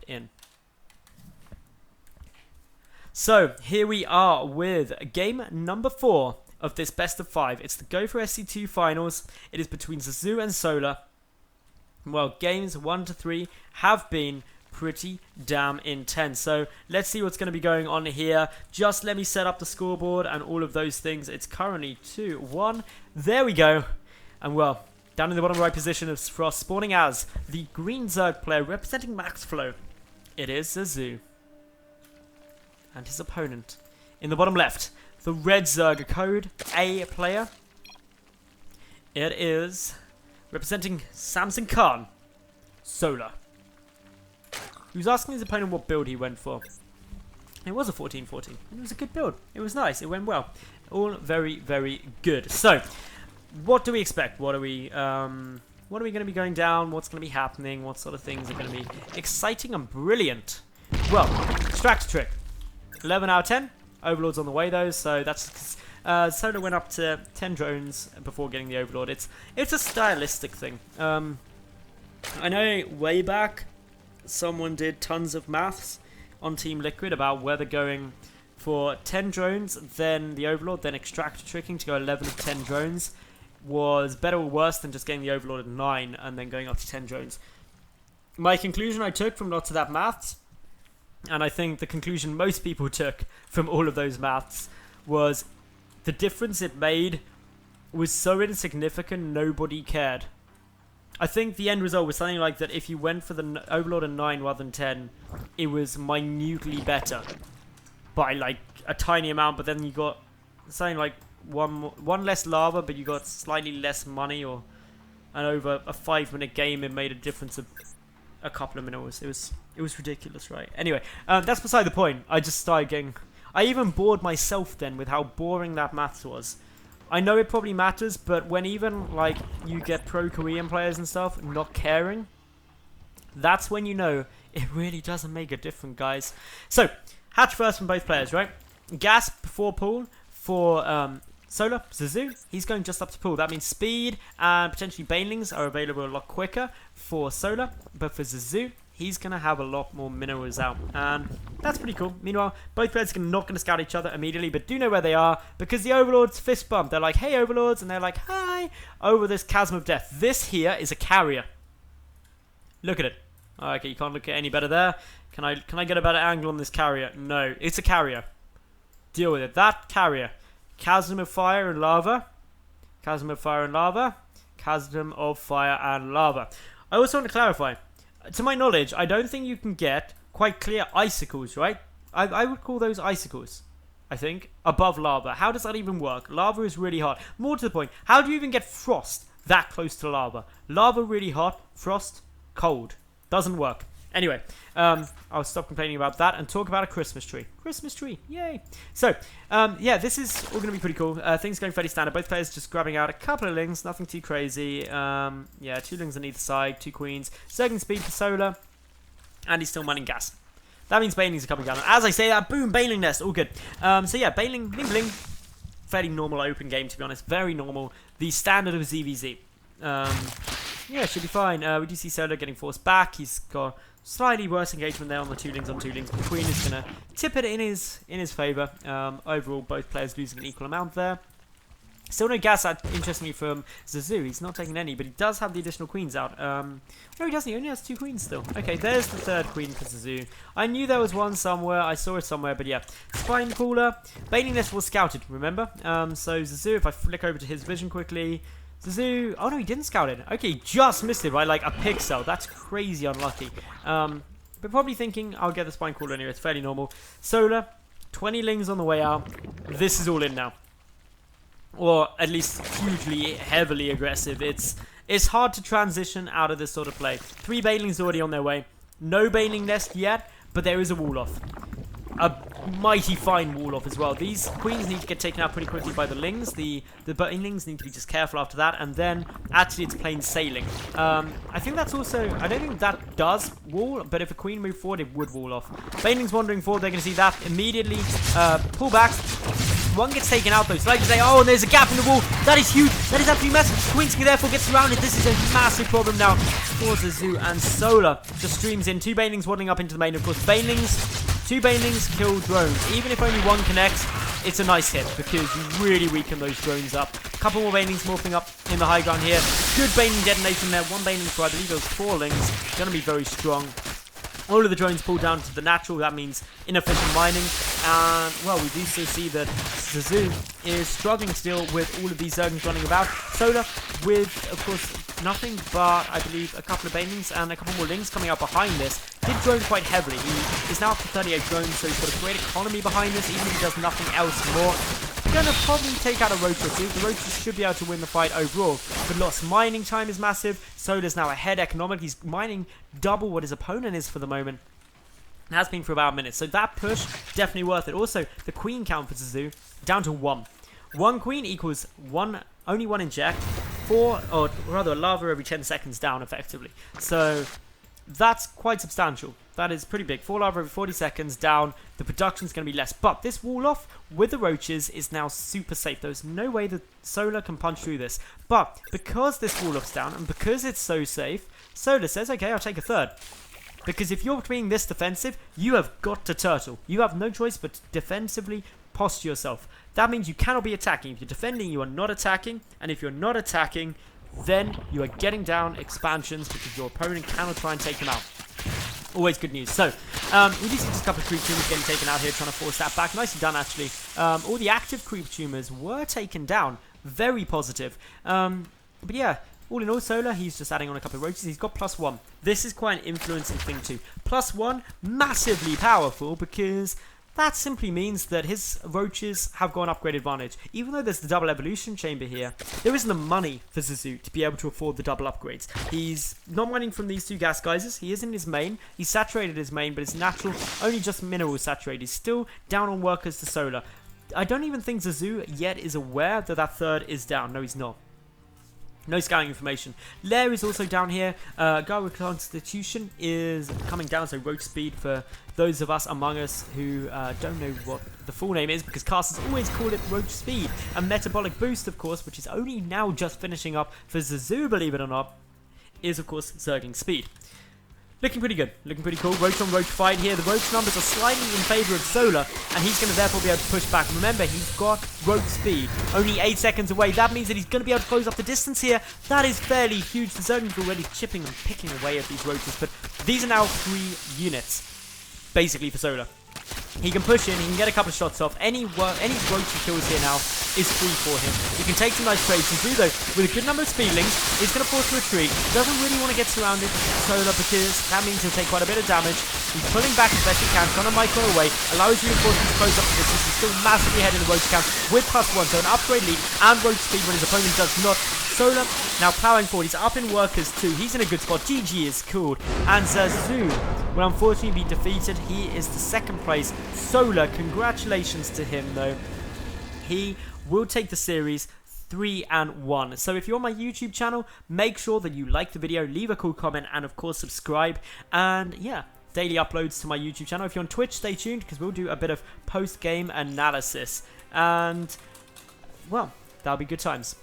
in. So here we are with game number 4 of this best of 5. It's the Go4SC2 finals. It is between ZaZu and Solar. Well, games 1 to 3 have been pretty damn intense. So let's see what's going to be going on here. Just let me set up the scoreboard and all of those things. It's currently 2-1. There we go. And well, down in the bottom right position of Frost, spawning as the green Zerg player representing Max Flow. It is ZaZu. And his opponent in the bottom left, the red Zerg code A player. It is representing Samson Khan, Solar. He was asking his opponent what build he went for. It was a 14-14. It was a good build. It was nice. It went well. All very, very good. So, what do we expect? What are we going to be going down? What's going to be happening? What sort of things are going to be exciting and brilliant? Well, extract trick. 11 out of 10. Overlord's on the way though, so that's Solar went up to 10 drones before getting the Overlord. It's a stylistic thing. I know way back someone did tons of maths on Team Liquid about whether going for 10 drones, then the Overlord, then extractor tricking to go 11 of 10 drones was better or worse than just getting the Overlord at 9 and then going up to 10 drones. My conclusion I took from lots of that maths, and I think the conclusion most people took from all of those maths, was the difference it made was so insignificant nobody cared. I think the end result was something like that if you went for the Overlord at 9 rather than 10, it was minutely better by like a tiny amount, but then you got something like one less lava, but you got slightly less money, and over a 5-minute game it made a difference of a couple of minutes. It was ridiculous, right? Anyway, that's beside the point. I just started getting... I even bored myself then with how boring that maths was. I know it probably matters, but when even, like, you get pro-Korean players and stuff not caring, that's when you know it really doesn't make a difference, guys. So, hatch first from both players, right? Gas before pool for Solar, ZaZu. He's going just up to pool. That means speed and potentially banelings are available a lot quicker for Solar, but for ZaZu, he's going to have a lot more minerals out, and that's pretty cool. Meanwhile, both players are not going to scout each other immediately, but do know where they are, because the Overlords fist bump. They're like, hey, Overlords, and they're like, hi, over this chasm of death. This here is a carrier. Look at it. Okay, you can't look at any better there. Can I get a better angle on this carrier? No, it's a carrier. Deal with it. That carrier. Chasm of fire and lava. Chasm of fire and lava. Chasm of fire and lava. I also want to clarify. To my knowledge, I don't think you can get quite clear icicles, right? I would call those icicles, I think, above lava. How does that even work? Lava is really hot. More to the point, how do you even get frost that close to lava? Lava really hot, frost cold. Doesn't work. Anyway, I'll stop complaining about that and talk about a Christmas tree. Christmas tree, yay! So, yeah, this is all going to be pretty cool. Things going fairly standard. Both players just grabbing out a couple of lings, nothing too crazy. Yeah, 2 lings on either side, 2 queens. Zerging speed for Solar, and he's still mining gas. That means banelings are coming down. As I say that, boom, baneling nest, all good. So yeah, baneling, bling bling. Fairly normal open game, to be honest. Very normal. The standard of ZvZ. Yeah, should be fine. We do see Solar getting forced back. He's got slightly worse engagement there on the 2 lings on 2 lings. The Queen is going to tip it in his favour. Overall, both players losing an equal amount there. Still no gas out, interestingly, from ZaZu. He's not taking any, but he does have the additional queens out. No, he doesn't. He only has 2 queens still. Okay, there's the 3rd queen for ZaZu. I knew there was one somewhere. I saw it somewhere, but yeah. Spine Cooler. Baneling Nest was scouted, remember? So ZaZu, if I flick over to his vision quickly... ZaZu, oh no, he didn't scout it. Okay, he just missed it by like a pixel. That's crazy unlucky. But probably thinking I'll get the Spine Cooler anyway. It's fairly normal. Solar, 20 lings on the way out. This is all in now. Or at least hugely, heavily aggressive. It's hard to transition out of this sort of play. 3 banelings already on their way. No baneling nest yet, but there is a wall off. A mighty fine wall off as well. These queens need to get taken out pretty quickly by the lings. The banelings need to be just careful after that, and then actually it's plain sailing. I think that's also, I don't think that does wall, but if a queen moved forward, it would wall off. Banelings wandering forward, they're going to see that immediately. Pull back. One gets taken out though. So like to say, oh, and there's a gap in the wall. That is huge. That is absolutely massive. Queensky therefore gets surrounded. This is a massive problem now for ZaZu and Solar. Just streams in 2 Banelings waddling up into the main. Of course, Banelings, 2 Banelings kill drones. Even if only one connects, it's a nice hit because you really weaken those drones up. A couple more Banelings morphing up in the high ground here. Good Baneling detonation there. 1 Baneling for, I believe it was 4 lings. Going to be very strong. All of the drones pulled down to the natural. That means inefficient mining. And, well, we do still see that ZaZu is struggling still with all of these Zerglings running about. Solar with, of course, nothing but, I believe, a couple of Banelings and a couple more Lings coming out behind this. Did drone quite heavily. He is now up to 38 drones, so he's got a great economy behind this, even if he does nothing else more. Gonna probably take out a Roach or 2. The Roaches should be able to win the fight overall. The lost mining time is massive. Solar's now ahead economically. He's mining double what his opponent is for the moment. It has been for about a minute. So that push, definitely worth it. Also, the queen count for ZaZu, down to 1. 1 queen equals only 1 inject. 4, or rather, a lava every 10 seconds down, effectively. So that's quite substantial. That is pretty big. 4 lava every 40 seconds down. The production's going to be less. But this wall off with the Roaches is now super safe. There's no way that Solar can punch through this. But because this wall off's down and because it's so safe, Solar says, okay, I'll take a third. Because if you're being this defensive, you have got to turtle. You have no choice but to defensively posture yourself. That means you cannot be attacking. If you're defending, you are not attacking. And if you're not attacking, then you are getting down expansions because your opponent cannot try and take them out. Always good news. So, we do see just a couple of creep tumors getting taken out here, trying to force that back. Nicely done, actually. All the active creep tumors were taken down. Very positive. But yeah, all in all, Solar, he's just adding on a couple of Roaches. He's got +1. This is quite an influencing thing too. +1, massively powerful because that simply means that his Roaches have got an upgrade advantage. Even though there's the double evolution chamber here, there isn't the money for ZaZu to be able to afford the double upgrades. He's not mining from these 2 gas geysers. He is in his main. He's saturated his main, but it's natural, only just mineral saturated. He's still down on workers to Solar. I don't even think ZaZu yet is aware that that third is down. No, he's not. No scouting information. Lair is also down here. Guy with Constitution is coming down, so Roach Speed for those of us among us who don't know what the full name is, because casters always call it Roach Speed. And Metabolic Boost, of course, which is only now just finishing up for ZaZu, believe it or not, is, of course, Zergling Speed. Looking pretty good. Looking pretty cool. Roach on Roach fight here. The Roach numbers are slightly in favour of Solar, and he's going to therefore be able to push back. Remember, he's got Roach Speed. Only 8 seconds away. That means that he's going to be able to close up the distance here. That is fairly huge. The Zerglings are already chipping and picking away at these Roaches, but these are now 3 units, basically, for Solar. He can push in, he can get a couple of shots off. Any Roach he kills here now is free for him. He can take some nice trades. ZaZu, though, with a good number of speedlings, is going to force a retreat. Doesn't really want to get surrounded Solar because that means he'll take quite a bit of damage. He's pulling back as best he can, trying to micro away, allows reinforcements to close up the distance. He's still massively ahead in the Roach count with +1, so an upgrade lead and Roach Speed when his opponent does not. Solar now powering forward. He's up in workers too. He's in a good spot. GG is called. And ZaZu will unfortunately be defeated. He is the 2nd place. Solar, congratulations to him though. He will take the series 3-1. So if you're on my YouTube channel, make sure that you like the video, leave a cool comment, and of course subscribe. And yeah, daily uploads to my YouTube channel. If you're on Twitch, stay tuned because we'll do a bit of post-game analysis. And well, that'll be good times.